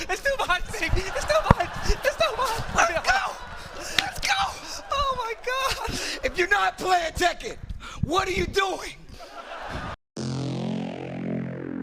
It's still behind me! It's still behind! It's still behind! Let's go! Let's go! Oh my god! If you're not playing Tekken, what are you doing?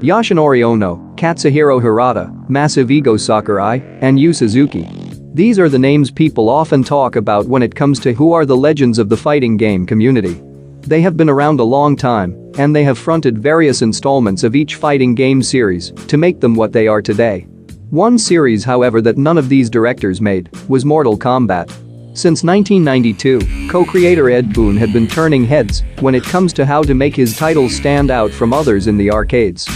Yoshinori Ono, Katsuhiro Hirata, Massive Ego Sakurai, and Yu Suzuki. These are the names people often talk about when it comes to who are the legends of the fighting game community. They have been around a long time, and they have fronted various installments of each fighting game series to make them what they are today. One series, however, that none of these directors made was Mortal Kombat. Since 1992, co-creator Ed Boon had been turning heads when it comes to how to make his titles stand out from others in the arcades.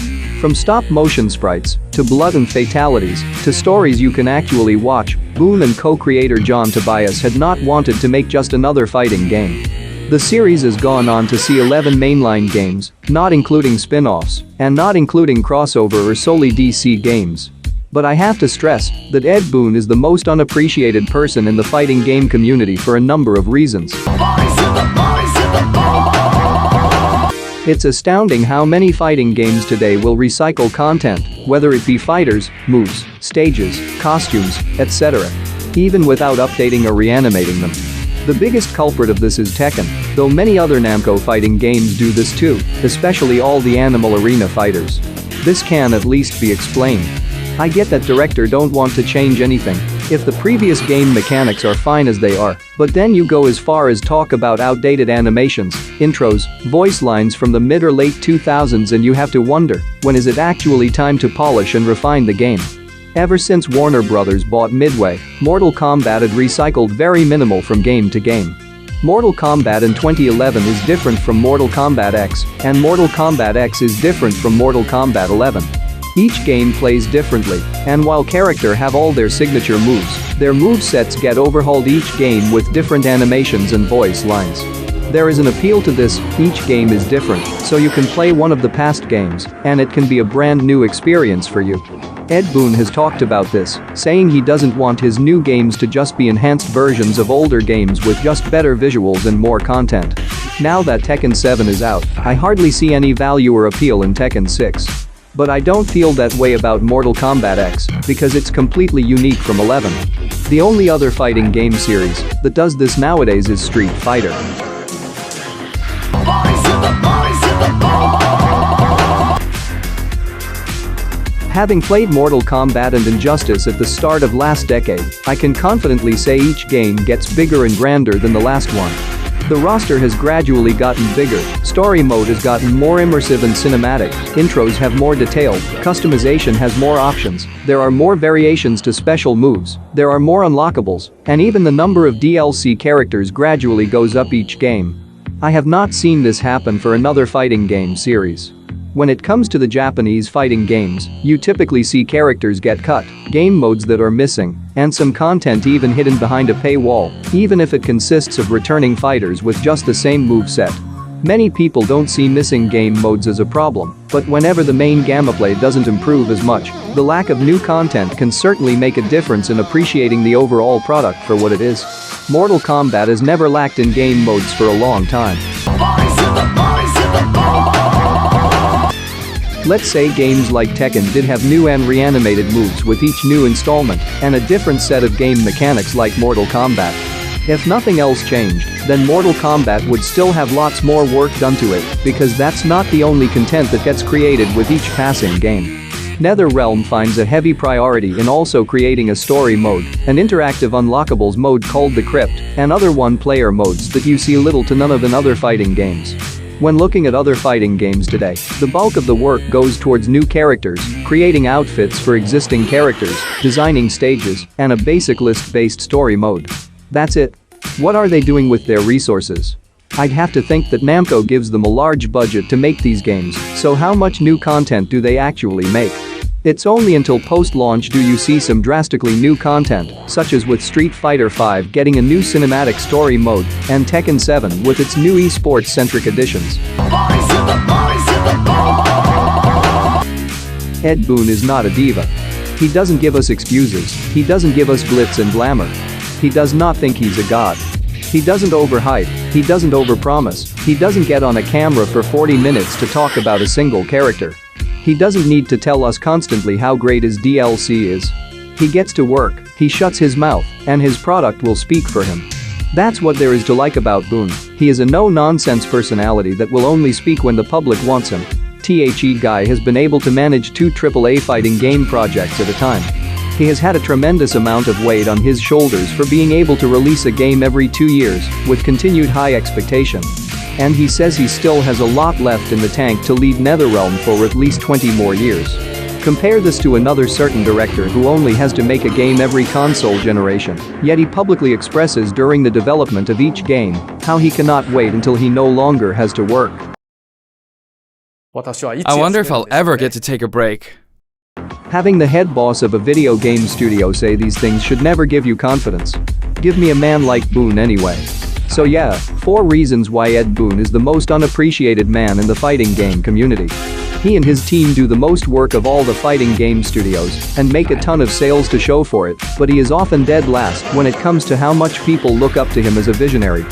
From stop-motion sprites, to blood and fatalities, to stories you can actually watch, Boon and co-creator John Tobias had not wanted to make just another fighting game. The series has gone on to see 11 mainline games, not including spin-offs, and not including crossover or solely DC games. But I have to stress that Ed Boon is the most unappreciated person in the fighting game community for a number of reasons. It's astounding how many fighting games today will recycle content, whether it be fighters, moves, stages, costumes, etc., even without updating or reanimating them. The biggest culprit of this is Tekken, though many other Namco fighting games do this too, especially all the Animal Arena fighters. This can at least be explained. I get that director don't want to change anything if the previous game mechanics are fine as they are, but then you go as far as talk about outdated animations, intros, voice lines from the mid or late 2000s, and you have to wonder, when is it actually time to polish and refine the game? Ever since Warner Bros. Bought Midway, Mortal Kombat had recycled very minimal from game to game. Mortal Kombat in 2011 is different from Mortal Kombat X, and Mortal Kombat X is different from Mortal Kombat 11. Each game plays differently, and while characters have all their signature moves, their movesets get overhauled each game with different animations and voice lines. There is an appeal to this, each game is different, so you can play one of the past games, and it can be a brand new experience for you. Ed Boon has talked about this, saying he doesn't want his new games to just be enhanced versions of older games with just better visuals and more content. Now that Tekken 7 is out, I hardly see any value or appeal in Tekken 6. But I don't feel that way about Mortal Kombat X, because it's completely unique from 11. The only other fighting game series that does this nowadays is Street Fighter. Having played Mortal Kombat and Injustice at the start of last decade, I can confidently say each game gets bigger and grander than the last one. The roster has gradually gotten bigger, story mode has gotten more immersive and cinematic, intros have more detail, customization has more options, there are more variations to special moves, there are more unlockables, and even the number of DLC characters gradually goes up each game. I have not seen this happen for another fighting game series. When it comes to the Japanese fighting games, you typically see characters get cut, game modes that are missing, and some content even hidden behind a paywall, even if it consists of returning fighters with just the same moveset. Many people don't see missing game modes as a problem, but whenever the main gameplay doesn't improve as much, the lack of new content can certainly make a difference in appreciating the overall product for what it is. Mortal Kombat has never lacked in game modes for a long time. Let's say games like Tekken did have new and reanimated moves with each new installment, and a different set of game mechanics like Mortal Kombat. If nothing else changed, then Mortal Kombat would still have lots more work done to it, because that's not the only content that gets created with each passing game. NetherRealm finds a heavy priority in also creating a story mode, an interactive unlockables mode called the Crypt, and other one-player modes that you see little to none of in other fighting games. When looking at other fighting games today, the bulk of the work goes towards new characters, creating outfits for existing characters, designing stages, and a basic list-based story mode. That's it. What are they doing with their resources? I'd have to think that Namco gives them a large budget to make these games, so how much new content do they actually make? It's only until post-launch do you see some drastically new content, such as with Street Fighter V getting a new cinematic story mode, and Tekken 7 with its new esports-centric additions. Ed Boon is not a diva. He doesn't give us excuses, he doesn't give us glitz and glamour. He does not think he's a god. He doesn't overhype, he doesn't overpromise, he doesn't get on a camera for 40 minutes to talk about a single character. He doesn't need to tell us constantly how great his DLC is. He gets to work, he shuts his mouth, and his product will speak for him. That's what there is to like about Boon. He is a no-nonsense personality that will only speak when the public wants him. The guy has been able to manage 2 AAA fighting game projects at a time. He has had a tremendous amount of weight on his shoulders for being able to release a game every 2 years with continued high expectation. And he says he still has a lot left in the tank to lead NetherRealm for at least 20 more years. Compare this to another certain director who only has to make a game every console generation, yet he publicly expresses during the development of each game how he cannot wait until he no longer has to work. I wonder if I'll ever get to take a break. Having the head boss of a video game studio say these things should never give you confidence. Give me a man like Boon anyway. So yeah, 4 reasons why Ed Boon is the most unappreciated man in the fighting game community. He and his team do the most work of all the fighting game studios and make a ton of sales to show for it, but he is often dead last when it comes to how much people look up to him as a visionary.